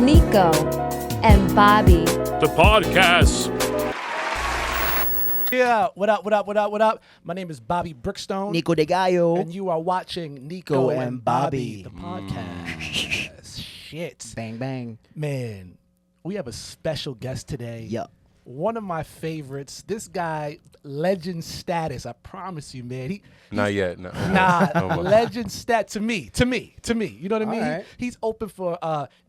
Niko and Bobby. The podcast. Yeah, what up? My name is Bobby Brickstone. Niko de Gallo. And you are watching Niko and Bobby, the podcast. Shit. Bang, bang. Man, we have a special guest today. Yup. One of my favorites. This guy, legend status. I promise you, man. Not yet. No. Nah, legend stat to me. You know what I mean? Right. He's open for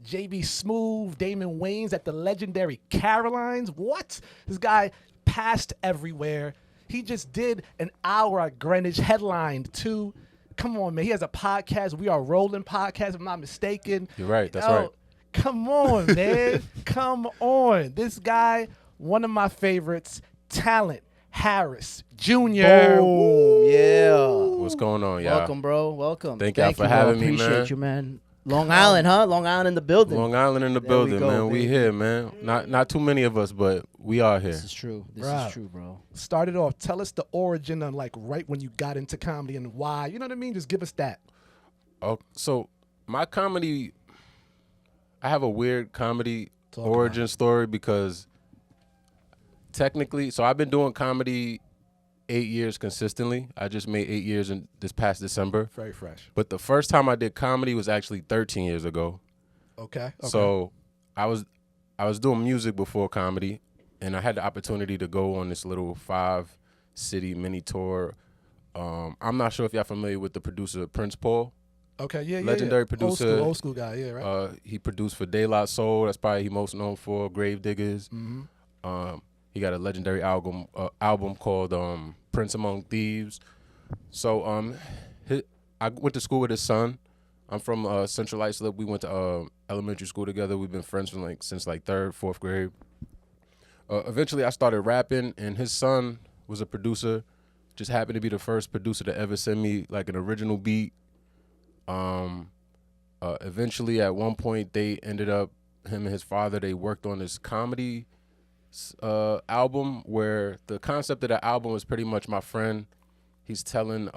JB Smooth, Damon Wayans at the legendary Carolines. What? This guy passed everywhere. He just did an hour at Greenwich, headlined too. Come on, man. He has a podcast. We Are Rolling podcast, if I'm not mistaken. You're right. That's right. Come on, man. Come on. This guy, one of my favorites, Talent Harris Jr. Boom. Yeah. What's going on, y'all? Welcome, bro. Welcome. Thank y'all for having me, man. Appreciate you, man. Long Island, huh? Long Island in the building. Long Island in the There building, we go, man. We baby. here, man. Not too many of us, but we are here. This is true. This Bruh. is true, bro. Started off, tell us the origin of like right when you got into comedy and why. You know what I mean? Just give us that. Oh, so my comedy, I have a weird comedy Talk origin story because technically, so I've been doing comedy 8 years consistently. I just made 8 years in this past December. Very fresh. But the first time I did comedy was actually 13 years ago. Okay. So I was doing music before comedy, and I had the opportunity to go on this little 5-city mini tour. I'm not sure if y'all familiar with the producer Prince Paul. Okay, yeah. Legendary producer. Old school guy, yeah, right? He produced for De La Soul. That's probably he most known for. Grave Diggers. Mm-hmm. He got a legendary album called Prince Among Thieves. So I went to school with his son. I'm from Central Islip. We went to elementary school together. We've been friends from since 3rd, 4th grade. Eventually, I started rapping, and his son was a producer. Just happened to be the first producer to ever send me like an original beat. Eventually, at one point, they ended up, him and his father, they worked on this comedy album where the concept of the album was pretty much my friend. He's telling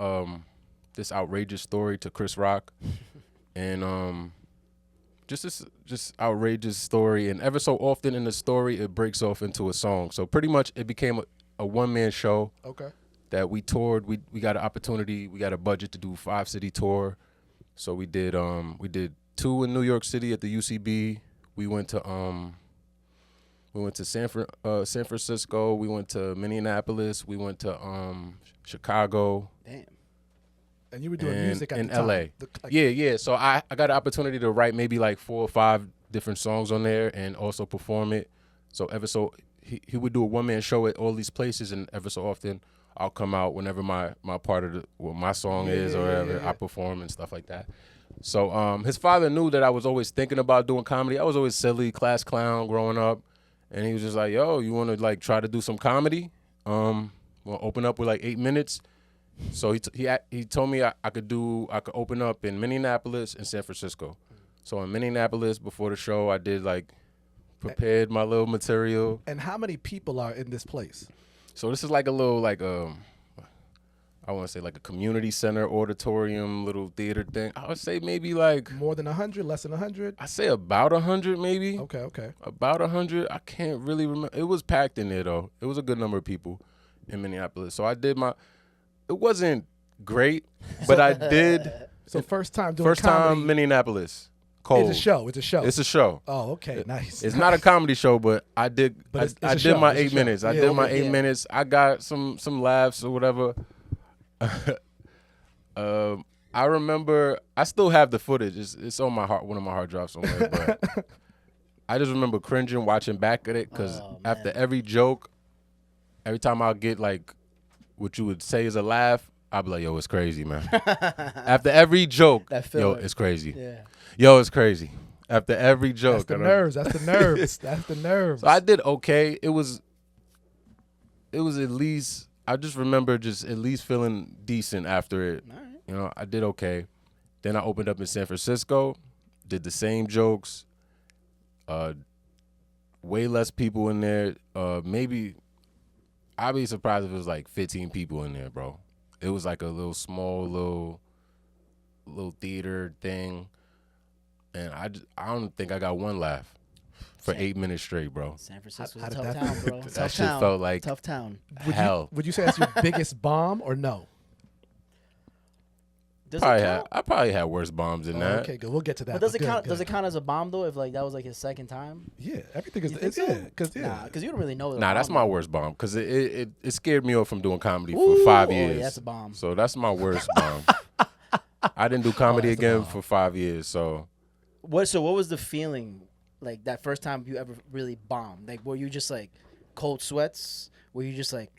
this outrageous story to Chris Rock, and just outrageous story. And ever so often in the story, it breaks off into a song. So pretty much, it became a one-man show. Okay. That we toured. We got an opportunity. We got a budget to do 5-city tour. So we did 2 in New York City at the UCB. We went to San Francisco. We went to Minneapolis. We went to Chicago. Damn. And you were doing music at in the time. LA. Yeah. So I got an opportunity to write maybe like 4 or 5 different songs on there and also perform it. So he would do a one-man show at all these places, and ever so often I'll come out whenever my part of my song is or whatever. I perform and stuff like that. So his father knew that I was always thinking about doing comedy. I was always silly, class clown growing up. And he was just like, yo, you want to try to do some comedy? We'll open up with 8 minutes. So he told me I could open up in Minneapolis and San Francisco. So in Minneapolis before the show, I did prepared my little material. And how many people are in this place? So this is like a little I want to say like a community center, auditorium, little theater thing. I would say maybe More than 100, less than 100? I say about 100 maybe. Okay. About 100. I can't really remember. It was packed in there though. It was a good number of people in Minneapolis. So I did it wasn't great, but I did. So first time doing comedy. Time Minneapolis. Cold. It's a show. It's a show. Oh, okay, nice. It's not a comedy show, but I did. I did my 8 minutes. I did my 8 minutes. I got some laughs or whatever. I remember. I still have the footage. It's on one of my hard drives somewhere. But I just remember cringing watching back at it because after every joke, every time I'll get what you would say is a laugh, I'll be like, yo, it's crazy, man. After every joke, yo, it's crazy. Yeah. Yo, it's crazy. After every joke. That's the nerves. That's the nerves. So I did okay. It was at least, I just remember just at least feeling decent after it. All right. You know, I did okay. Then I opened up in San Francisco, did the same jokes. Way less people in there. Maybe I'd be surprised if it was 15 people in there, bro. It was a little small, little theater thing. and I don't think I got one laugh for 8 minutes straight, bro. San Francisco's How a did tough that town, feel? bro. That Tough shit town. felt like Tough town. hell. Would you say that's your biggest bomb or no? Does Probably it count? I probably had worse bombs than that. Okay, good. We'll get to that. But does it Good, count? good. Does it count as a bomb though? If like that was like his second time? Yeah, everything is. You think Yeah, so? because Nah, because you don't really know. Nah, that's my worst bomb because it scared me off from doing comedy Ooh, for 5 oh, years. yeah, that's a bomb. So that's my worst bomb. I didn't do comedy that's a again bomb. for 5 years. So What? So what was the feeling like that first time you ever really bombed? Like, were you just like cold sweats? Were you just like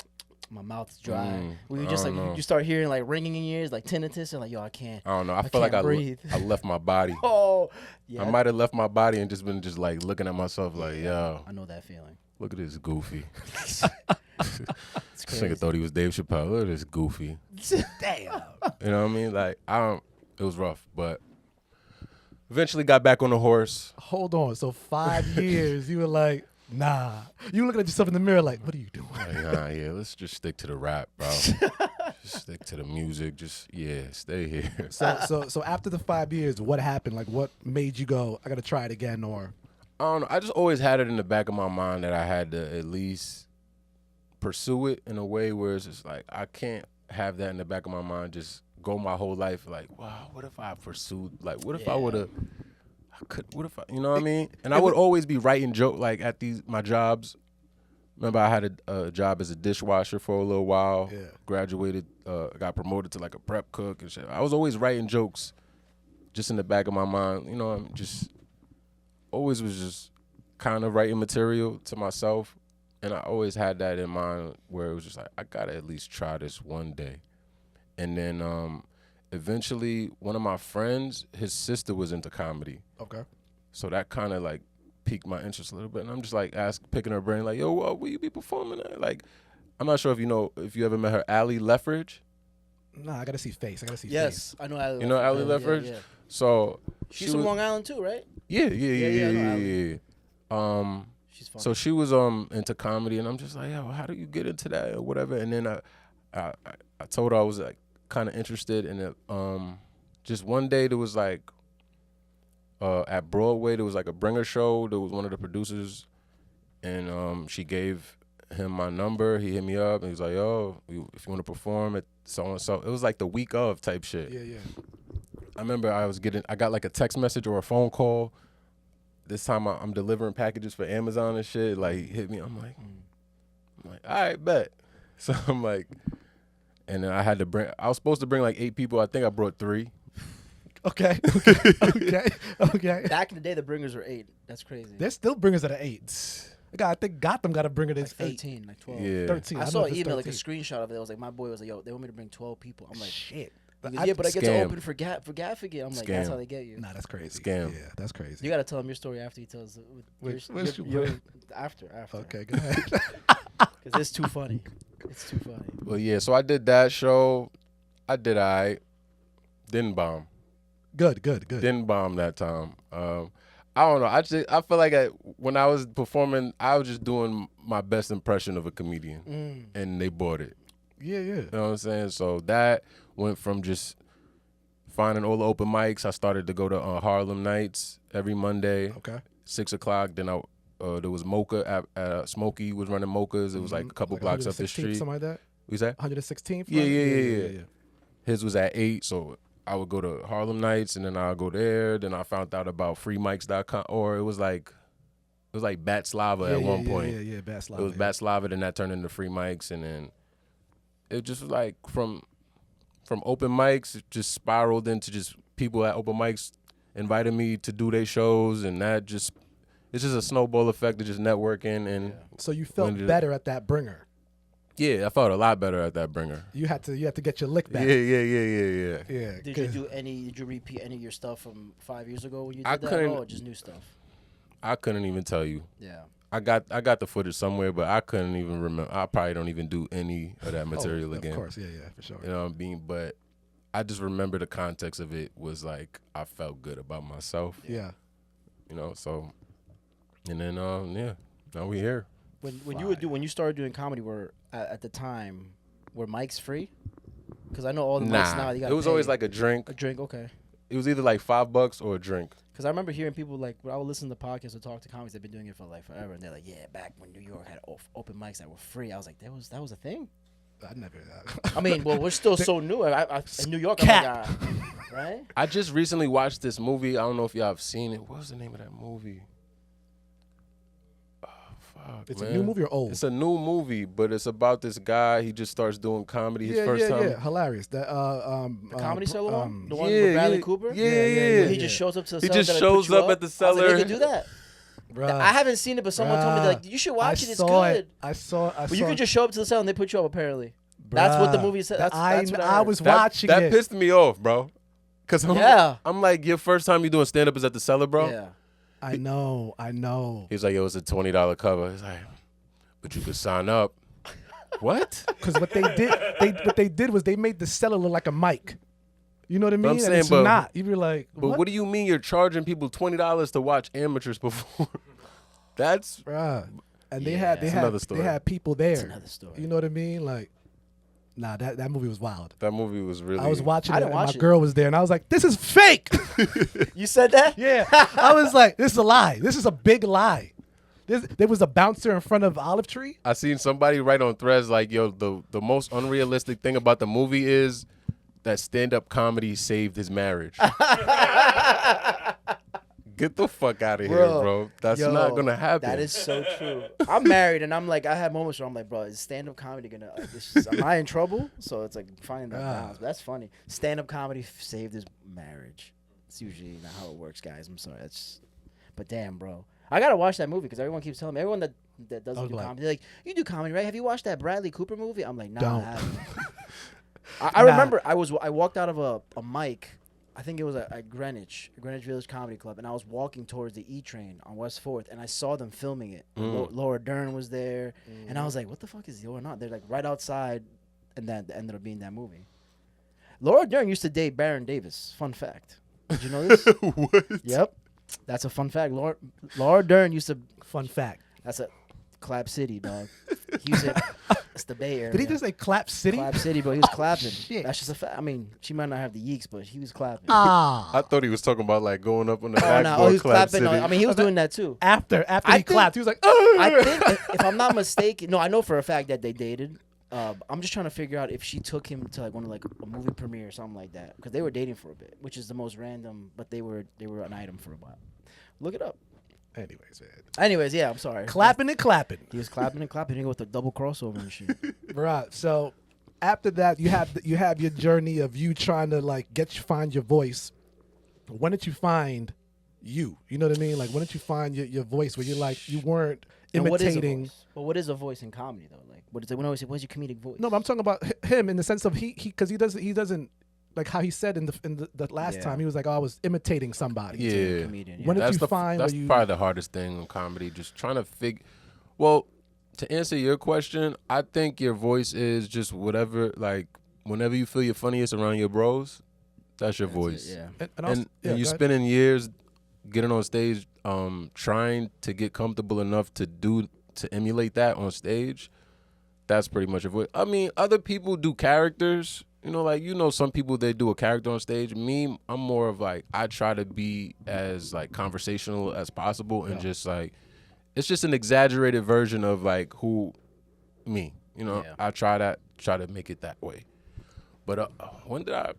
my mouth's dry? Were you I just don't like know. you start hearing like ringing in your ears, like tinnitus, and like yo, I can't. I don't know. I I feel like can't breathe. I left my body. Oh, yeah. I might have left my body and just been just like looking at myself like, yo, I know that feeling. look at this goofy. It's This crazy. nigga thought he was Dave Chappelle. Look at this goofy. damn. You know what I mean? Like it was rough, but eventually got back on the horse. Hold on. So 5 years, you were like, nah. You looking at yourself in the mirror like, what are you doing? Like, nah, yeah, let's just stick to the rap, bro. Just stick to the music. Just stay here. So after the 5 years, what happened? Like, what made you go, I got to try it again? Or I don't know. I just always had it in the back of my mind that I had to at least pursue it in a way where it's just like I can't have that in the back of my mind. Just go my whole life like, wow, what if I pursued? Like, what if I would have? I could. What if I? You know what I mean? And I would always be writing joke like at my jobs. Remember, I had a job as a dishwasher for a little while. Yeah. Graduated, got promoted to like a prep cook and shit. I was always writing jokes, just in the back of my mind. You know, I'm just always was just kind of writing material to myself, and I always had that in mind where it was just like I gotta at least try this one day. And then eventually, one of my friends, his sister was into comedy, okay. so that kind of like piqued my interest a little bit. And I'm just like picking her brain, like, yo, will you be performing at? Like, I'm not sure if you ever met her, Allie Leffridge. Nah, I got to see face. I got to see face. Yes, I know. Ali You know Allie Yeah, Leffridge? yeah. So She's from Long Island too, right? Yeah. I know Allie. She's fun. So she was into comedy, and I'm just like, yo, how do you get into that or whatever? And then I told her I was like kind of interested in it. Just one day there was like at Broadway there was like a bringer show. There was one of the producers, and she gave him my number. He hit me up and he was like, yo, if you want to perform at so and so. It was like the week of type shit. Yeah. I remember I got like a text message or a phone call. This time I'm delivering packages for Amazon and shit. Like, he hit me. I'm like, all right, bet. So I'm like, and then I was supposed to bring like 8 people. I think I brought 3. Okay. Okay. Back in the day, the bringers were 8. That's crazy. There's still bringers at 8. I think Gotham got a bringer that's like 8. 13, like 12. Yeah. 13. I don't saw know an if it's email, like a 13. screenshot of it. It was like, my boy was like, yo, they want me to bring 12 people. I'm like, Shit. but I get to Scam. open for Gaffigan. I'm like, that's Scam. how they get you. Nah, that's crazy. Scam. Yeah, that's crazy. You got to tell him your story after he tells Which after. Okay, go ahead. Because it's too funny. It's too funny. Well, yeah. So I did that show. I did didn't bomb. Good. Didn't bomb that time. I don't know. I feel like when I was performing, I was just doing my best impression of a comedian, and they bought it. Yeah. You know what I'm saying? So that went from just finding all the open mics. I started to go to Harlem Nights every Monday, Okay. 6 o'clock. Then there was Mocha at Smokey was running Mochas. It was like a couple blocks up the 116th, street. Something like that. What's that? 116th. Yeah, right? yeah. His was at 8, so I would go to Harlem Nights, and then I'll go there. Then I found out about freemics.com, or it was like Bat Slava at one point. Yeah, Bat Slava. It was Bat Slava, then that turned into Free Mics, and then it just was like from open mics, it just spiraled into just people at open mics invited me to do their shows, and it's just a snowball effect of just networking. And So you felt when better at that bringer. yeah, I felt a lot better at that bringer. You had to get your lick back. Yeah. Yeah. Did you repeat any of your stuff from 5 years ago when you did I that? couldn't- Or just new stuff? I couldn't even tell you. Yeah. I got the footage somewhere, but I couldn't even remember. I probably don't even do any of that material again. Of course, yeah, for sure. You know what I mean? But I just remember the context of it was like I felt good about myself. Yeah. You know, so and then now we here. When you started doing comedy, were at the time were mics free? Because I know all the mics now. Nah, You it gotta was pay. always like a drink. A drink, okay. It was either like $5 or a drink. Because I remember hearing people like, when I would listen to podcasts or talk to comics, they've been doing it for like forever, and they're like, yeah, back when New York had open mics that were free. I was like, that was a thing. I never. I mean, well, we're still so new. In New York, Cap. I'm like, right? I just recently watched this movie. I don't know if y'all have seen it. What was the name of that movie? Oh, fuck, It's man. a new movie or old? It's a new movie, but it's about this guy. He just starts doing comedy his first time. Yeah, hilarious. That The Comedy Cellar one? The one with Bradley Cooper? Yeah. He just shows up to the He cellar. just that I shows put you up at the I was cellar. like, they can do that. Bruh. I haven't seen it, but someone told me, like, you should watch it. It's good. I saw. But you could just show up to the cell and they put you up, apparently. That's what the movie said. That's what I heard. was watching that it. pissed me off, bro. Cause Yeah. I'm like, your first time you doing stand up is at the cellar, bro. Yeah. I know. He was like, yo, it's a $20 cover. He's like, but you could sign up. What? Because what they did was they made the cellar look like a mic. You know what I mean? I'm And saying, it's but- not. You be like, But what do you mean you're charging people $20 to watch amateurs perform? That's Bruh. And they Yeah. had It's another story. they had people there. It's another story. You know what I mean? Like, nah, that movie was wild. that movie was really. I was watching I it didn't and my watch it. girl was there and I was like, this is fake. You said that? Yeah. I was like, this is a lie. This is a big lie. There was a bouncer in front of Olive Tree. I seen somebody write on Threads like, yo, the most unrealistic thing about the movie is that stand-up comedy saved his marriage. Get the fuck out of here, bro. That's Yo, not gonna happen. That is so true. I'm married, and I'm like, I have moments where I'm like, bro, is stand-up comedy gonna? Am I in trouble? So it's like finding that balance. But that's funny. Stand-up comedy saved his marriage. It's usually not how it works, guys. I'm sorry. But damn, bro, I gotta watch that movie because everyone keeps telling me. Everyone that doesn't do comedy, they're like, you do comedy, right? Have you watched that Bradley Cooper movie? I'm like, nah, Don't. I haven't. I remember I walked out of a mic. I think it was at Greenwich Village Comedy Club, and I was walking towards the E train on West 4th, and I saw them filming it. Laura Dern was there, and I was like, "What the fuck is Laura not?" They're like right outside, and then it ended up being that movie. Laura Dern used to date Baron Davis. Fun fact. Did you know this? What? Yep, that's a fun fact. Laura Dern used to. Fun fact. That's a Clap City, dog. He used to. It's the Bay Area. Did he just say Clap City? Clap City, bro? He was clapping. shit. That's just a fact. I mean, she might not have the yeeks, but he was clapping. Ah. I thought he was talking about like going up on the Oh, backboard. no. Oh, he was Clap clapping. City. I mean, he was doing that too. After I he think- clapped, he was like, I think, if I'm not mistaken, no, I know for a fact that they dated. I'm just trying to figure out if she took him to like one of like a movie premiere or something like that, because they were dating for a bit, which is the most random. But they were an item for a while. Look it up. Anyways, man. Anyways, yeah, I'm sorry. Clapping and clapping. He was clapping and clapping. He didn't go with the double crossover and shit. Right. So after that, you have your journey of you trying to like find your voice. When did you find you? You know what I mean? Like when did you find your voice where you're like you weren't And what is a imitating? voice? Well, what is a voice in comedy though? Like, what is it? When I always say, "What's your comedic voice?" No, but I'm talking about him in the sense of because he doesn't like how he said in the last Yeah. time he was like, oh, I was imitating somebody. He's a Yeah. comedian. When yeah. did you find that's where you? probably the hardest thing in comedy, just trying to figure. Well, to answer your question, I think your voice is just whatever. Like whenever you feel your funniest around your bros, that's your That's it, voice. yeah. And also, And yeah, you go ahead. spending years getting on stage, trying to get comfortable enough to emulate that on stage. That's pretty much your voice. I mean, other people do characters. Some people, they do a character on stage. Me, I'm more of like, I try to be as like conversational as possible and just like, it's just an exaggerated version of like me. Yeah. I try to make it that way. But when did I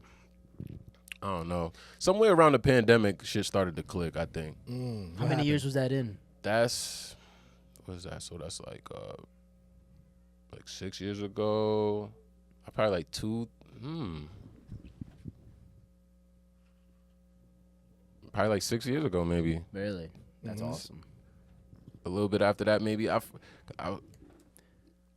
don't know. Somewhere around the pandemic, shit started to click, I think. How many years was that in? What is that? So that's like 6 years ago. Probably like probably like 6 years ago, maybe. Really? That's Mhm. awesome. A little bit after that, maybe.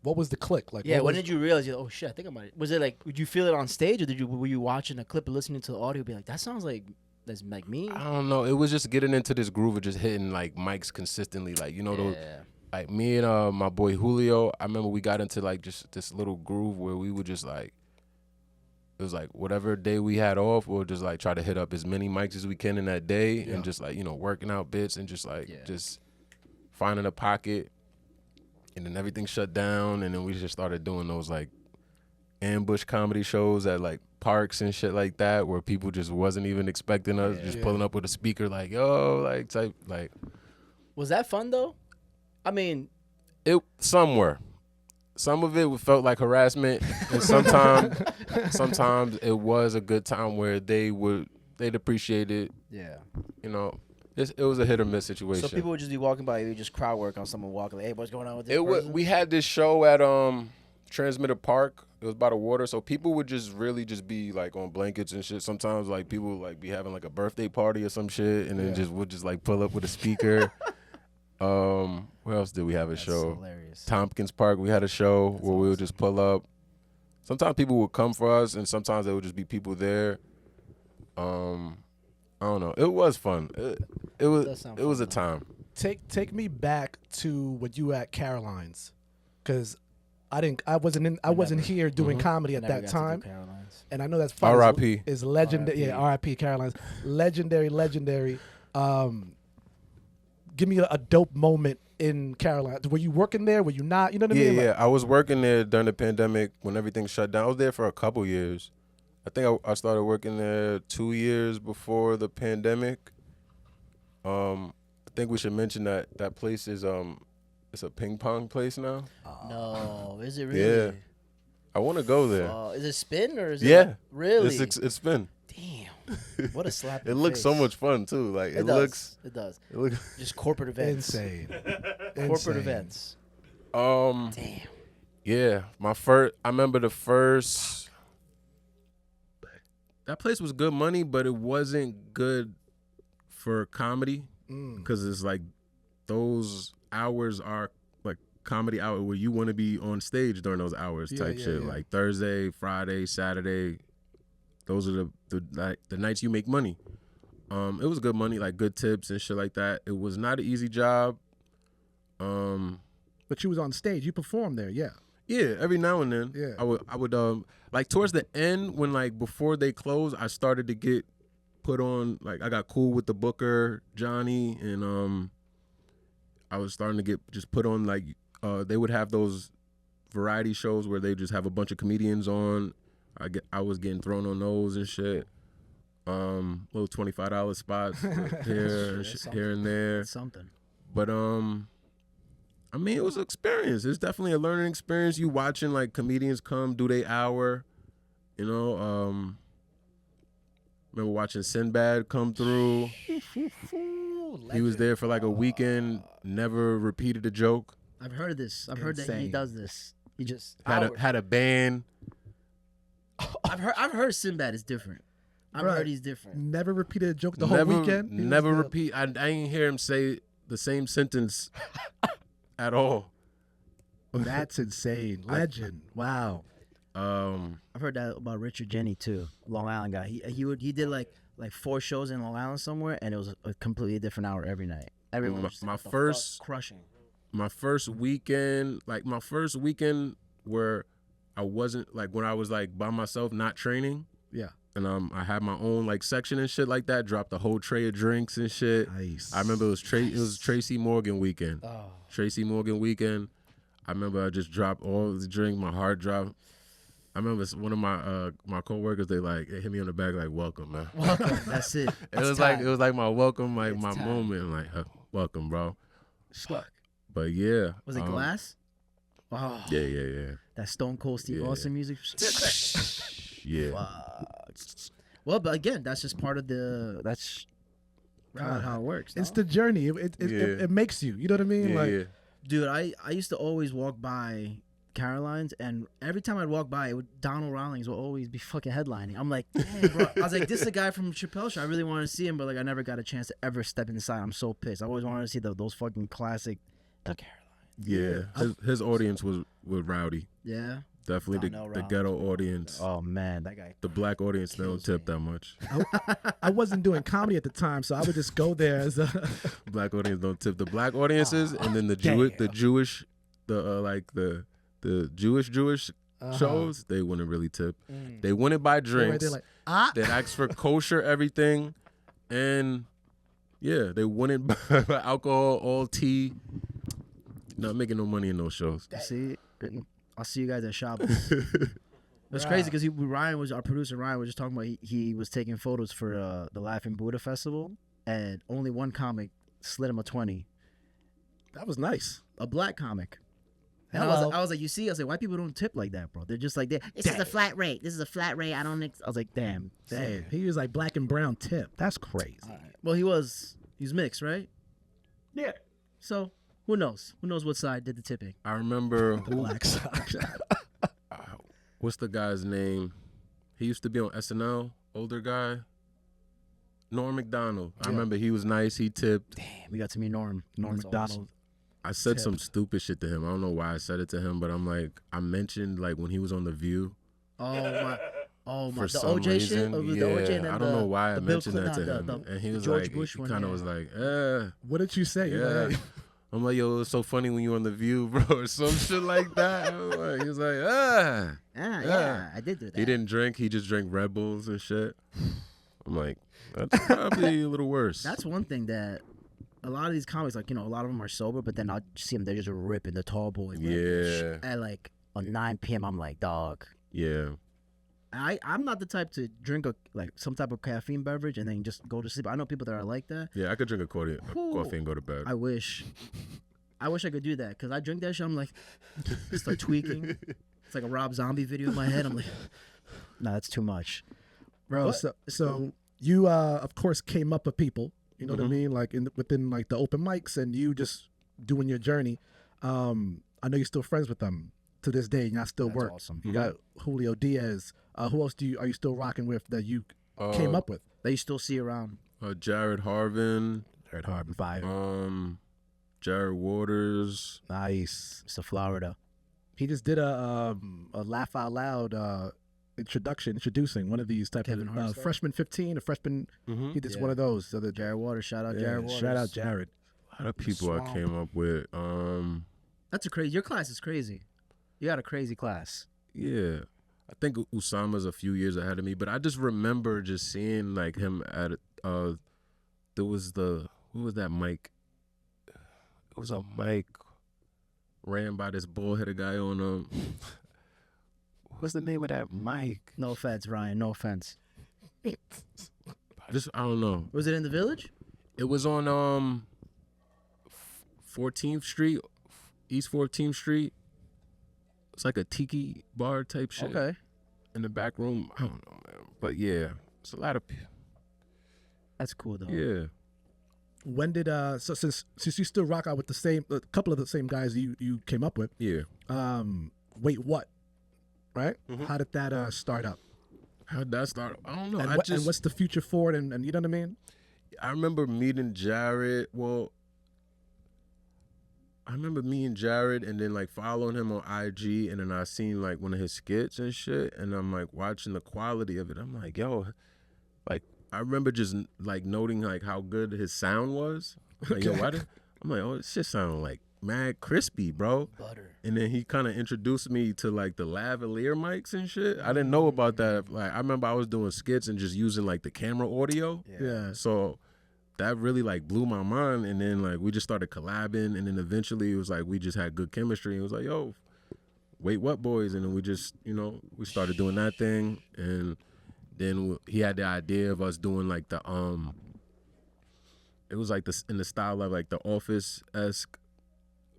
What was the click? Like, Yeah, what when was- did you realize? Oh shit! I think I might. Was it like? Would you feel it on stage, or were you watching a clip and listening to the audio, be like, that sounds like that's like me? I don't know. It was just getting into this groove of just hitting like mics consistently, like those. Yeah. Like me and my boy Julio, I remember we got into like just this little groove where we would just like, it was like whatever day we had off, we'll just like try to hit up as many mics as we can in that day and just like, working out bits and just like, just finding a pocket. And then everything shut down and then we just started doing those like ambush comedy shows at like parks and shit like that, where people just wasn't even expecting us, just pulling up with a speaker like, yo, like type like. Was that fun though? I mean, Some were. Some of it felt like harassment, and sometimes it was a good time where they'd appreciate it. yeah. You know, it was a hit or miss situation. So people would just be walking by you, just crowd work on someone walking. Like, hey, what's going on with this person? We had this show at Transmitter Park. It was by the water, so people would just really just be like on blankets and shit. Sometimes like people would like be having like a birthday party or some shit, and then would just like pull up with a speaker. Where else did we have a show? Hilarious. Tompkins Park, we had a show where we would just pull up. Sometimes people would come for us, and sometimes there would just be people there. I don't know. It was fun. It was a time. Take me back to when you were at Caroline's, because I wasn't here doing comedy at that time, and I know that's fun. R.I.P. is legendary. Yeah, R.I.P. Caroline's, legendary. Give me a dope moment in Carolina. Were you working there? Were you not? You know what I mean? Yeah. I was working there during the pandemic when everything shut down. I was there for a couple years. I think I started working there 2 years before the pandemic. I think we should mention that place is it's a ping pong place now. No, is it really? Yeah. I want to go there. Is it spin or is it? Yeah. Really? It's spin. Damn. What a slap. It looks so much fun too. Like it looks. It does. It looks just corporate events. Insane. Corporate events. Damn. Yeah, I remember the first. That place was good money, but it wasn't good for comedy because it's like those hours are like comedy hour where you want to be on stage during those hours type shit. Like Thursday, Friday, Saturday. Those are the nights you make money. It was good money, like good tips and shit like that. It was not an easy job. But you was on stage. You performed there, yeah. Yeah, every now and then. Yeah. I would like towards the end when like before they closed, I started to get put on, like I got cool with the booker, Johnny, and I was starting to get just put on like they would have those variety shows where they just have a bunch of comedians on. I was getting thrown on those and shit. Little $25 spots here and there. That's something. But I mean, it was an experience. It's definitely a learning experience. You watching like comedians come do their hour, you know. Remember watching Sinbad come through. He was there for like a weekend. Never repeated a joke. I've heard this. I've heard that he does this. He just had a band. I've heard Sinbad is different. I've heard he's different. Never repeated a joke the whole weekend. Never repeat. I ain't hear him say the same sentence at all. That's insane. Legend. Wow. I've heard that about Richard Jenny too, Long Island guy. He did like 4 shows in Long Island somewhere, and it was a completely different hour every night. Everyone was my first crushing. My first weekend where I wasn't like when I was like by myself, not training. Yeah. And I had my own like section and shit like that. Dropped a whole tray of drinks and shit. Nice. I remember it was Tracy Morgan weekend. Oh. Tracy Morgan weekend. I remember I just dropped all the drink. My heart dropped. I remember one of my coworkers. They hit me on the back like, "Welcome, man." Welcome. That's it. It was like my welcome, like it's my time. Moment. Like, welcome, bro. But yeah. Was it Glass? Oh. Yeah. That Stone Cold Steve Austin music. Yeah. Well, but again, that's just part of that's how it works. It's the journey. It makes you. You know what I mean? Yeah. Dude, I used to always walk by Caroline's, and every time I'd walk by, Donald Rawlings would always be fucking headlining. I'm like, damn, bro. I was like, this is the guy from Chappelle Show. I really wanted to see him, but like, I never got a chance to ever step inside. I'm so pissed. I always wanted to see those fucking classic Carolines. Yeah, his audience was rowdy. Yeah. Definitely the ghetto audience. Oh man, that guy. The black audience don't tip that much. I wasn't doing comedy at the time, so I would just go there as a black audience don't tip. The black audiences and then the Jewish shows, they wouldn't really tip. They wouldn't buy drinks. They're like, They'd ask for kosher everything, and yeah, they wouldn't buy alcohol, all tea. Not making no money in those shows. See, I'll see you guys at Shabbos. It's crazy because Ryan was our producer. Ryan was just talking about he was taking photos for the Laughing Buddha Festival, and only one comic slid him a 20. That was nice. A black comic. And Hello. I was like, you see, I was like, white people don't tip like that, bro. They're just like, this is a flat rate. This is a flat rate. I was like, damn. Damn. He was like black and brown tip. That's crazy. All right. Well, he's mixed, right? Yeah. So who knows? Who knows what side did the tipping? I remember The black side. what's the guy's name? He used to be on SNL, older guy. Norm Macdonald. I remember he was nice. He tipped. Damn, we got to meet Norm. Norm That's Macdonald. awesome. I said some Tipped. stupid shit to him. I don't know why I said it to him, but I'm like, I mentioned like when he was on The View. Oh my! For The some OJ reason, shit. It was yeah, the OJ and then I don't know why I the Bill mentioned that to Clinton- him, the and he was George like, Bush he one, kind of yeah. was like, What did you say? You yeah. like, I'm like, yo, it was so funny when you were on The View, bro, or some shit like that. I'm like, he was like, yeah, I did do that. He didn't drink. He just drank Red Bulls and shit. I'm like, that's probably a little worse. That's one thing that a lot of these comics, like, a lot of them are sober, but then I'll see them, they're just ripping the tall boys. Yeah. At like 9 p.m., I'm like, dog. Yeah. I'm not the type to drink some type of caffeine beverage and then just go to sleep. I know people that are like that. Yeah, I could drink a coffee and go to bed. I wish I could do that because I drink that shit. I'm like, start tweaking. It's like a Rob Zombie video in my head. I'm like, nah, that's too much. bro. So you of course came up with people. You know what I Mhm. mean? Like within like the open mics and you just doing your journey. I know you're still friends with them to this day, and y'all still That's work. awesome. You got Julio Diaz. Who else are you still rocking with that you came up with? That you still see around. Jared Harvin, Jared Harvin, fire. Jared Waters. Nice. Mr. Florida. He just did a laugh out loud introducing one of these type Kevin of Hart stuff? freshman 15, a freshman. Mm-hmm. He did Yeah. one of those. So the Jared Waters. Shout out yeah, Jared Waters. shout out Jared. A lot of people Swamp. I came up with. That's your class is crazy. You got a crazy class. Yeah. I think Usama's a few years ahead of me, but I just remember just seeing like him at there was who was that mic? It was a mic ran by this bald-headed guy on what's the name of that mic? No offense, Ryan. No offense. I don't know. Was it in the village? It was on 14th Street, East 14th Street. It's like a tiki bar type shit. Okay. In the back room. I don't know, man. But yeah, it's a lot of people. That's cool though. Yeah. When did so since you still rock out with the same a couple of the same guys you came up with? Yeah. Wait, what? Right? Mhm. How did that start up? How'd that start? I don't know. And, I and what's the future for it? And you know what I mean? I remember meeting Jared. Well, I remember meeting Jared and then like following him on IG, and then I seen like one of his skits and shit, and I'm like watching the quality of it. I'm like, yo, like I remember just like noting like how good his sound was. Like, yo, I'm like, oh, this shit sound like mad crispy, bro. Butter. And then he kind of introduced me to like the lavalier mics and shit. I didn't know about that. Like I remember I was doing skits and just using like the camera audio. Yeah. So that really like blew my mind. And then like we just started collabing, and then eventually it was like we just had good chemistry. It was like, yo, wait, what boys? And then we just, we started doing that thing. And then he had the idea of us doing like the it was like in the style of like the Office-esque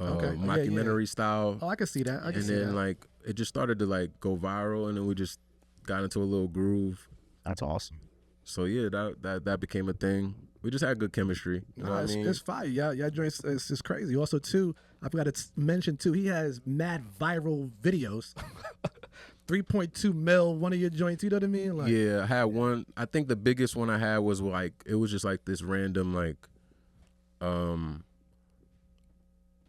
Okay. Yeah, mockumentary style. Oh, I can see that. I can And see then that. like it just started to like go viral, and then we just got into a little groove. That's awesome. So yeah, that became a thing. We just had good chemistry. You know what I mean? It's fire. Yeah, joints. It's just crazy. Also, too, I forgot to mention too. He has mad viral videos. 3.2 mil. One of your joints. You know what I mean? Like, Yeah, I had one. I think the biggest one I had was like it was just like this random like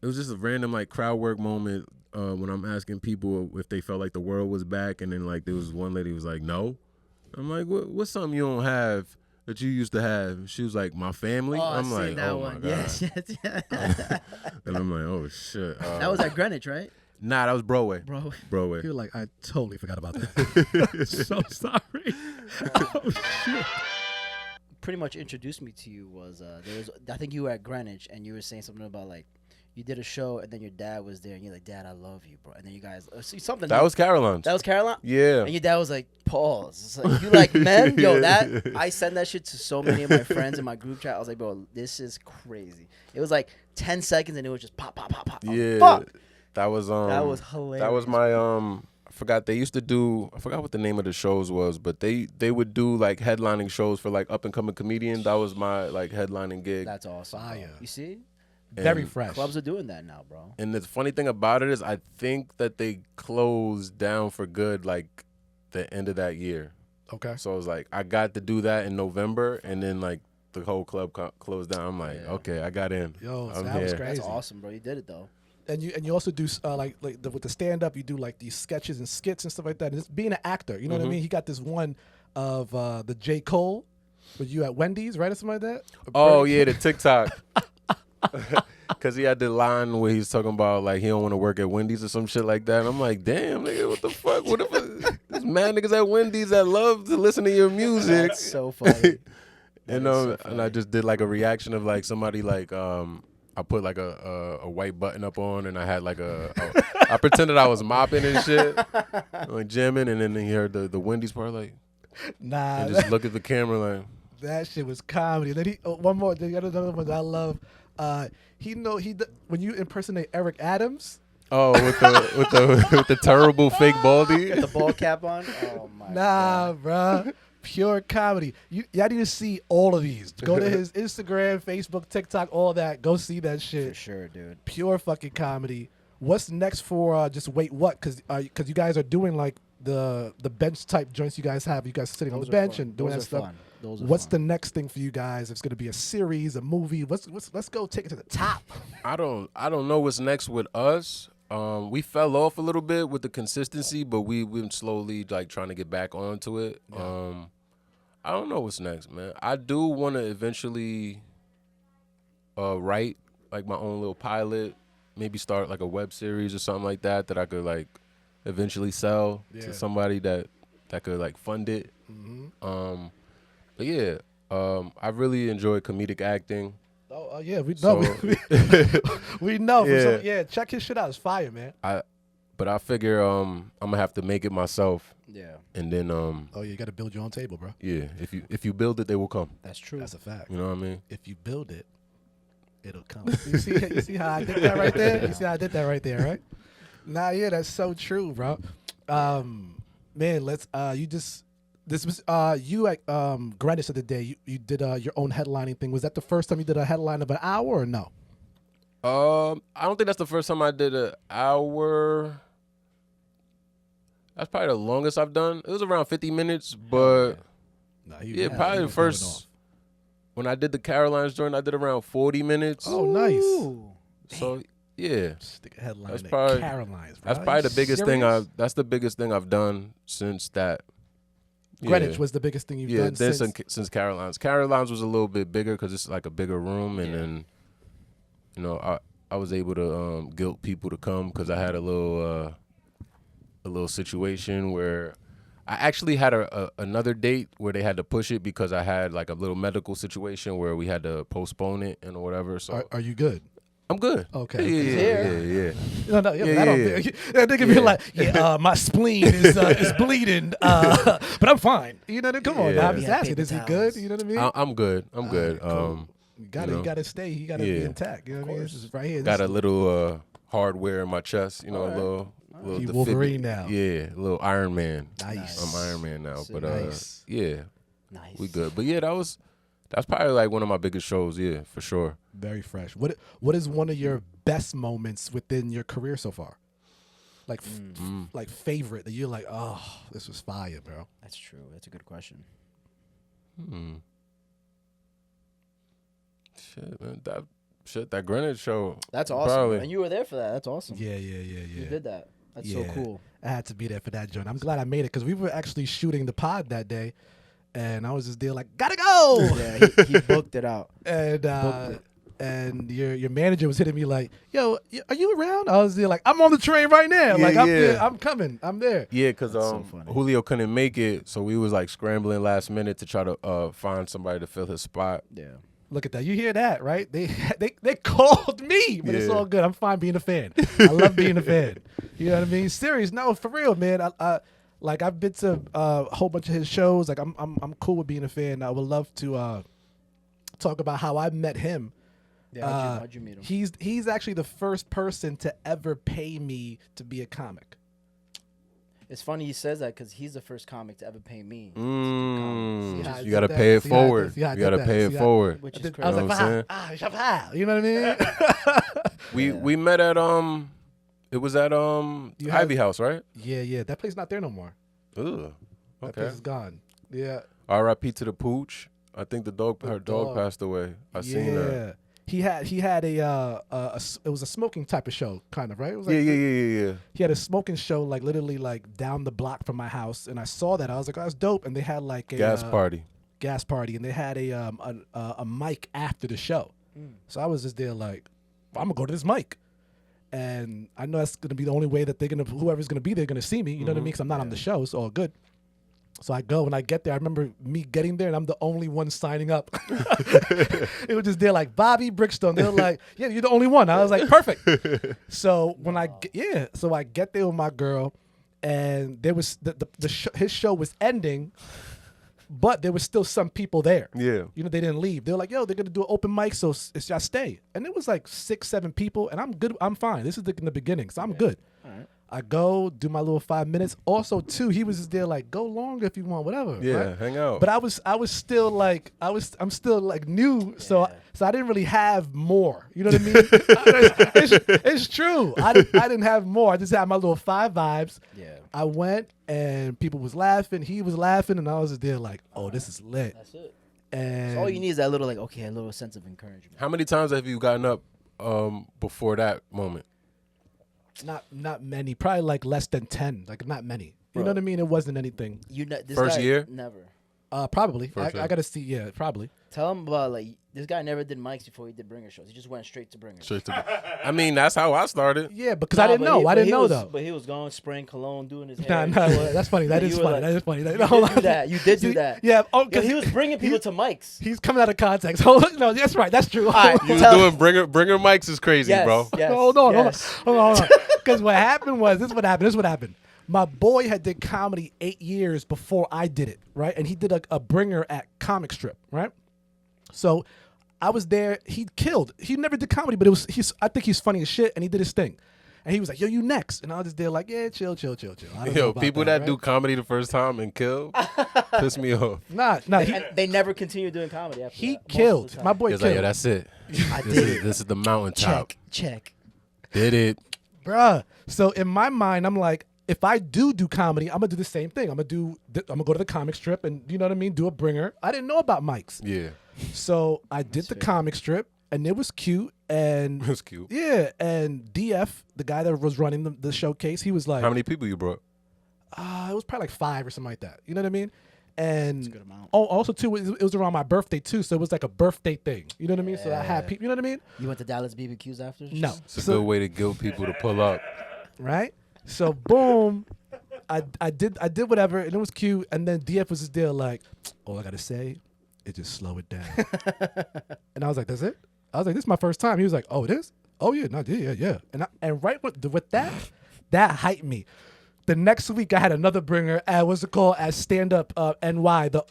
it was just a random like crowd work moment when I'm asking people if they felt like the world was back, and then like there was one lady who was like, no. I'm like, what's something you don't have that you used to have? She was like, my family. I'm like, that oh one. my god. Yes. And I'm like, oh shit. That was at Greenwich, right? Nah, that was Broadway. Bro. Broadway. You're like, I totally forgot about that. So sorry. Oh shit. Pretty much introduced me to you was I think you were at Greenwich and you were saying something about like you did a show and then your dad was there and you're like, Dad, I love you, bro. And then you guys see something. That was Caroline's. That was Caroline. Yeah. And your dad was like, pause. It's like, you like men, yo. That I send that shit to so many of my friends in my group chat. I was like, bro, this is crazy. It was like 10 seconds and it was just pop, pop, pop, pop. Yeah. Fuck. That was That was hilarious. That was my I forgot they used to do. I forgot what the name of the shows was, but they would do like headlining shows for like up and coming comedians. That was my like headlining gig. That's awesome. Fire. You see, Very And fresh. clubs are doing that now, bro. And the funny thing about it is, I think that they closed down for good like the end of that year. Okay. So it was like I got to do that in November, and then like the whole club closed down. I'm like, Yeah. okay, I got in. Yo, I'm that was here. crazy. That's awesome, bro. You did it though. And you also do with the stand up, you do like these sketches and skits and stuff like that. And it's being an actor, you know what I mean? He got this one of the J. Cole with you at Wendy's, right, or something like that. Oh yeah, the TikTok. Cause he had the line where he's talking about like he don't want to work at Wendy's or some shit like that. And I'm like, damn, nigga, what the fuck? What if there's mad niggas at Wendy's that love to listen to your music? That's so funny. And and I just did like a reaction of like somebody like I put like a white button up on, and I had like I pretended I was mopping and shit, like jamming, and then he heard the Wendy's part like, Nah, and just look at the camera like, that shit was comedy. Then one more. Then you got another one that I love. When you impersonate Eric Adams. oh, with the terrible fake baldy. Got the ball cap on. Oh my Nah, god. bruh. Pure comedy. Y'all need to see all of these. Go to his Instagram, Facebook, TikTok, all that. Go see that shit. For sure, dude. Pure fucking comedy. What's next for just wait what? Because you guys are doing like the bench type joints you guys have. You guys are sitting on the bench and doing that stuff. Those are What's fun. the next thing for you guys? If it's gonna be a series, a movie. Let's go take it to the top. I don't know what's next with us. We fell off a little bit with the consistency, but we've been slowly like trying to get back onto it. Yeah. I don't know what's next, man. I do want to eventually write like my own little pilot, maybe start like a web series or something like that I could like eventually sell Yeah. to somebody that could like fund it. Mm-hmm. But yeah, I really enjoy comedic acting. Oh yeah, we know. So- We know. Yeah. Yeah, check his shit out. It's fire, man. But I figure I'm gonna have to make it myself, Yeah, and then Oh, you got to build your own table, bro. yeah, if you build it, they will come. that's true. That's a fact. You know what I mean? If you build it, it'll come. You see how I did that right there? You see how I did that right there, right? Nah, yeah, that's so true, bro. Man, let's this was you at Greenwich of the day. You did your own headlining thing. Was that the first time you did a headline of an hour or no? I don't think that's the first time I did an hour. That's probably the longest I've done. It was around 50 minutes, but Nah, yeah, probably the first. When I did the Caroline's joint, I did around 40 minutes. Oh, nice. Ooh. So yeah, Stick a headline That's at probably- Caroline's, bro. that's probably the biggest thing Serious? That's the biggest thing I've done since that. Greenwich Yeah. was the biggest thing you've Yeah, done then since. Caroline's. Caroline's was a little bit bigger because it's like a bigger room, and Yeah. then, you know, I was able to guilt people to come because I had a little situation where I actually had another date where they had to push it because I had like a little medical situation where we had to postpone it and whatever. So Are you good? I'm good. Okay. Yeah. No, Yeah, that nigga be Yeah. like, yeah, my spleen is bleeding, but I'm fine. You know, come on, Yeah. now, I'm just Yeah, asking, paper is he towels. good? You know what I mean? I'm good. I'm good. cool. You know. gotta stay. He gotta be Yeah. intact. You know what I mean? This is right here. Got This a little hardware in my chest. You know, Alright. a little He defib- Wolverine now. Yeah, a little Iron Man. Nice. I'm Iron Man now, Sick. but Nice. yeah, Nice. we good. But yeah, that's probably like one of my biggest shows. Yeah, for sure. Very fresh. What is one of your best moments within your career so far? Like, like favorite that you're like, oh, this was fire, bro. That's true. That's a good question. Shit, man, that Greenwich show. That's awesome. Probably. And you were there for that. That's awesome. Yeah. You did that. That's Yeah. so cool. I had to be there for that joint. I'm glad I made it because we were actually shooting the pod that day, and I was just there like, gotta go. Yeah, he booked it out. And your manager was hitting me like, yo, are you around? I was there like, I'm on the train right now. Yeah, Like yeah. I'm coming. I'm there. Yeah, because so funny. Julio couldn't make it, so we was like scrambling last minute to try to find somebody to fill his spot. Yeah. Look at that. You hear that, right? They called me, but it's Yeah. all good. I'm fine being a fan. I love being a fan. You know what I mean? Serious. No, for real, man. I like I've been to a whole bunch of his shows. Like I'm cool with being a fan. I would love to talk about how I met him. Yeah, how'd you meet him? He's actually the first person to ever pay me to be a comic. It's funny he says that because he's the first comic to ever pay me. See how I You did gotta that? pay it See how I did- forward. see how I You did gotta that? pay it See how- forward. Which I is was crazy. know what I'm saying? You know what I mean? We met at it was at You have- Ivy House, right? Yeah. That place not there no more. Ugh. That Okay. place is gone. Yeah. R.I.P. to the Pooch. I think her dog dog. passed away. I seen that. He had it was a smoking type of show, kind of, right? It was like, Yeah. He had a smoking show, like literally like down the block from my house, and I saw that. I was like, oh, that's dope. And they had like a Gas party. and they had a mic after the show. So I was just there like, I'm gonna go to this mic, and I know that's gonna be the only way that whoever's gonna be there gonna see me. You know what I mean? Because I'm not on the show, so all good. So I go, when I get there, I remember me getting there, and I'm the only one signing up. It was just there like, Bobby Brickstone. They were like, yeah, you're the only one. I was like, perfect. So when I get there with my girl, and there was his show was ending, but there was still some people there. Yeah. You know, they didn't leave. They were like, yo, they're going to do an open mic, so it's y'all stay. And it was like 6, 7 people, and I'm good. I'm fine. This is in the beginning, so I'm good. All right. I go, do my little 5 minutes. Also, too, he was just there like, go longer if you want, whatever. Yeah, right? hang out. But I was still like, I'm still like new, so I didn't really have more. You know what I mean? It's true. I didn't have more. I just had my little 5 vibes. Yeah. I went, and people was laughing. He was laughing, and I was just there like, oh, this is lit. That's it. And So all you need is that little, like, okay, a little sense of encouragement. How many times have you gotten up before that moment? not many, probably like less than 10, like not many. You Bro. know what I mean? It wasn't anything. This First guy year? Never. Probably. First I year. gotta see. Yeah, probably. Tell him about, like, this guy never did mics before he did bringer shows. He just went straight to bringer. Straight to I mean, that's how I started. Yeah, because I didn't know. I didn't know though. But he was going spraying cologne, doing his Nah, hair. nah, that's funny. That You is were funny. like- That is funny. You did do that. You did do See? that. Yeah. Oh, Yo, because he was bringing people to mics. He's coming out of context. Hold on. No, that's right. That's true. right. You was Tell- doing bringer mics is crazy, Yes, bro. yes, hold on. yes. Hold on. Because what happened was, this is what happened. My boy had did comedy 8 years before I did it, right? And he did a bringer at Comic Strip, right? So I was there. He killed. He never did comedy, but I think he's funny as shit, and he did his thing. And he was like, yo, you next. And I was just there like, yeah, chill. I don't know Yo, about people that right? do comedy the first time and kill piss me off. Nah, And they never continue doing comedy after he that, most of killed. the time. My boy It's like, killed. yo, that's it. I This did is, it. this is the mountaintop. Check. Did it. Bruh. So in my mind, I'm like, if I do comedy, I'm gonna do the same thing. I'm gonna go to the Comic Strip and, you know what I mean, do a bringer. I didn't know about mics, Yeah. so I did the Comic Strip, and it was cute. And It was cute. yeah, and DF, the guy that was running the showcase, he was like, How many people you brought? it was probably like 5 or something like that. You know what I mean? And good amount. also too, it was around my birthday too, so it was like a birthday thing. You know what I mean? So I had people. You know what I mean? You went to Dallas BBQs after? No, It's a So- good way to guilt people to pull up. right? So boom, I did whatever, and it was cute. And then DF was just there like, all I gotta say is just slow it down. And I was like, that's it? I was like, this is my first time. He was like, oh, it is? Oh yeah, no, yeah. And right with that hyped me. The next week I had another bringer at what's it called, at Stand Up NY, the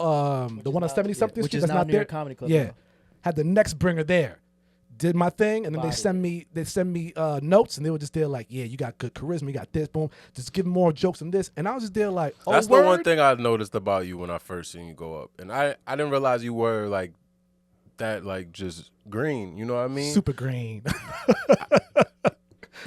one on 70 something which street is that's now not near there. Comedy Club Yeah, now. had the next bringer there. Did my thing, and then Body. they send me notes, and they were just there like, yeah, you got good charisma, you got this, boom, just give more jokes than this, and I was just there like, oh, That's word? the one thing I noticed about you when I first seen you go up. And I didn't realize you were like that, like just green. You know what I mean? Super green.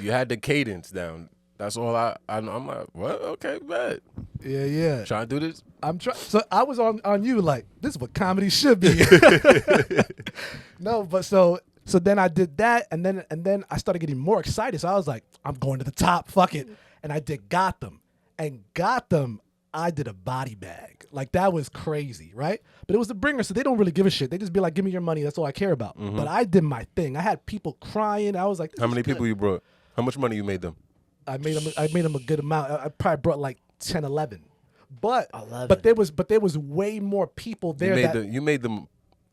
You had the cadence down. That's all I'm like, what? Okay, bet. yeah. Trying to do this. I'm trying. So I was on you like, this is what comedy should be. No, but so then I did that, and then I started getting more excited. So I was like, I'm going to the top. Fuck it. And I did Gotham, I did a body bag. Like that was crazy, right? But it was the bringer, so they don't really give a shit. They just be like, give me your money. That's all I care about. But I did my thing. I had people crying. I was like, this How is many good. people you brought? How much money you made them? I made them a good amount. I probably brought like 10, 11. But 11. but there was way more people there. You made them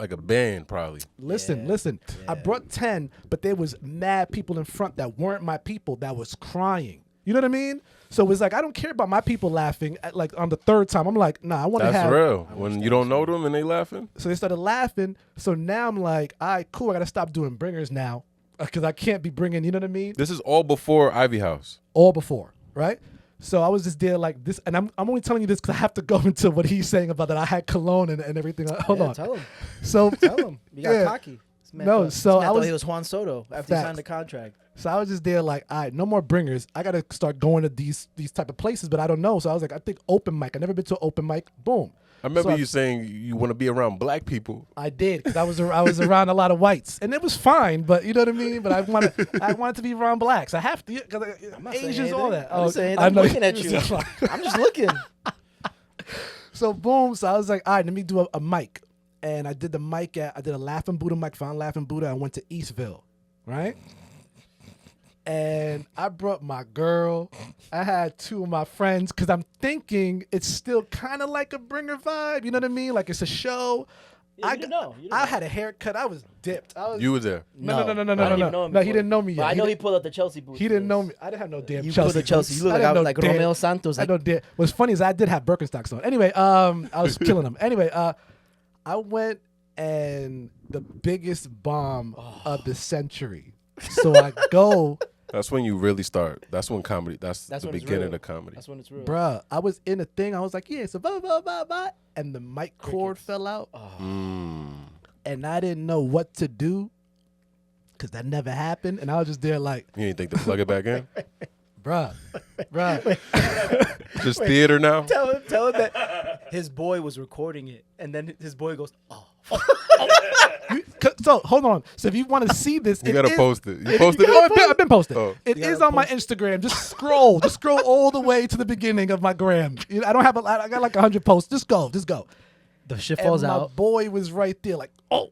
like a band probably. Listen. I brought 10, but there was mad people in front that weren't my people that was crying. You know what I mean? So it was like, I don't care about my people laughing at, like on the third time. I'm like, nah, I want to have. That's real. When you don't know them and they laughing. So they started laughing. So now I'm like, all right, cool. I got to stop doing bringers now because I can't be bringing, you know what I mean? This is all before Ivy House. All before, right? So I was just there like this. And I'm only telling you this because I have to go into what he's saying about that I had cologne and everything. Hold on. Tell him. So Tell him. You got cocky. No, so I was. He was Juan Soto after he signed the contract. So I was just there like, all right, no more bringers. I got to start going to these type of places, but I don't know. So I was like, I think open mic. I never been to an open mic. Boom. I remember So you saying you want to be around black people. I did because I was around a lot of whites, and it was fine. But you know what I mean. But I wanted to be around blacks. I have to because Asians, all that. I'm not saying I I'm know looking at you. I'm just looking. So boom. So I was like, all right, let me do a mic, and I did I did a Laughing Buddha mic. Found Laughing Buddha. I went to Eastville, right. And I brought my girl. I had 2 of my friends because I'm thinking it's still kind of like a bringer vibe. You know what I mean? Like it's a show. Yeah, I had a haircut. I was dipped. You were there. No. I didn't even know him No, he before. didn't know me But yet. I know he pulled up the Chelsea boots. He didn't know me. I didn't have no damn You Chelsea. pulled the Chelsea. You look I like didn't know Romeo Santos. I Like, don't dare. What's funny is I did have Birkenstocks on. Anyway, I was killing them. Anyway, I went and the biggest bomb of the century. So I go. That's when you really start. That's when comedy. That's the when it's beginning real. of comedy. that's when it's real. Bruh, I was in a thing. I was like, yeah, so blah, blah, blah, blah. And the mic cord fell out. And I didn't know what to do because that never happened. And I was just there like, You didn't think to plug it back in? bruh. Just theater now? Tell him that his boy was recording it, and then his boy goes, "Oh, So, hold on. So if you want to see this, You got to is- post it. You posted Oh, it? I've been posted. Oh. It is on my Instagram. Just scroll. Just scroll all the way to the beginning of my gram. You know, I don't have I got like 100 posts. Just go. the shit And falls my out." boy was right there, like, oh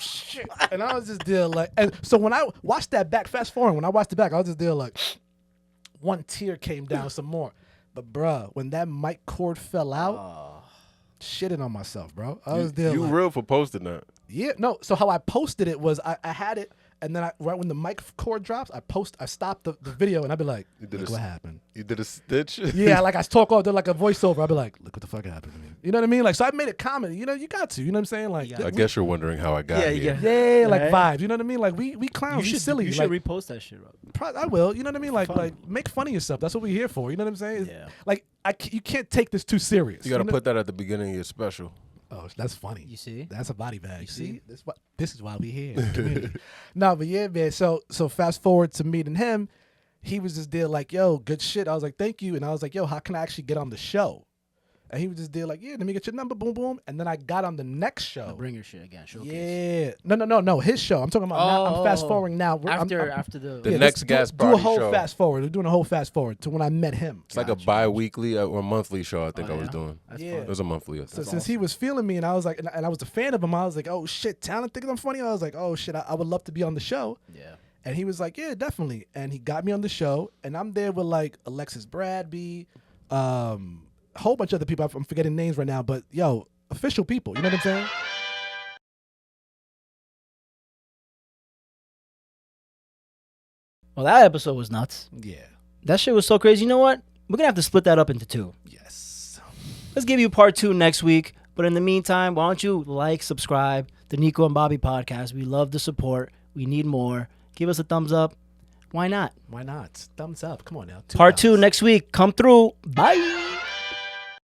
shit. And I was just there, like, and so when I watched that back, fast forward, when I watched it back, I was just there, like, one tear came down some more. But, bruh, when that mic cord fell out, shitting on myself, bro. I was there, You like, real for posting that. yeah, no. So how I posted it was I had it, and then right when the mic cord drops, I stopped the video, and I'd be like, did look a what s- happened. You did a stitch? Yeah, like I talk all, did like a voiceover. I'd be like, look what the fuck happened to me. You know what I mean? Like, so I made a comedy. You know, you got to. You know what I'm saying? Like, I guess you're wondering how I got Yeah, here. yeah, like Right. vibes. You know what I mean? Like we clowns, we silly. You like, should repost that shit, bro. I will. You know what I mean? Like make fun of yourself. That's what we're here for. You know what I'm saying? Yeah. Like you can't take this too serious. You got to know? put that at the beginning of your special. Oh, that's funny. You see? That's a body bag. see? This is why we here. in the community. No, but yeah, man. So fast forward to meeting him, he was just there like, yo, good shit. I was like, thank you. And I was like, yo, how can I actually get on the show? And he was just there like, yeah, let me get your number, boom, boom. And then I got on the next show. Bring your shit again. Showcase. Yeah. No. His show. I'm talking about now. I'm fast forwarding now. After the The next gas do a party whole show. fast forward. We're doing a whole fast forward to when I met him. It's like a bi-weekly or monthly show I think I was doing. Yeah. It was a monthly. I So think. since he was feeling me, and I was like, and I was a fan of him, I was like, oh shit, talent thinks I'm funny. I was like, oh shit, I would love to be on the show. Yeah. And he was like, yeah, definitely. And he got me on the show, and I'm there with like Alexis Bradby, a whole bunch of other people. I'm forgetting names right now, but yo, official people. You know what I'm saying? Well, that episode was nuts. Yeah. That shit was so crazy. You know what? We're gonna have to split that up into 2. Yes. Let's give you part 2 next week. But in the meantime, why don't you like, subscribe the Niko and Bobby podcast? We love the support. We need more. Give us a thumbs up. Why not? Why not? Thumbs up. Come on now. Part 2 thumbs. next week. Come through. Bye.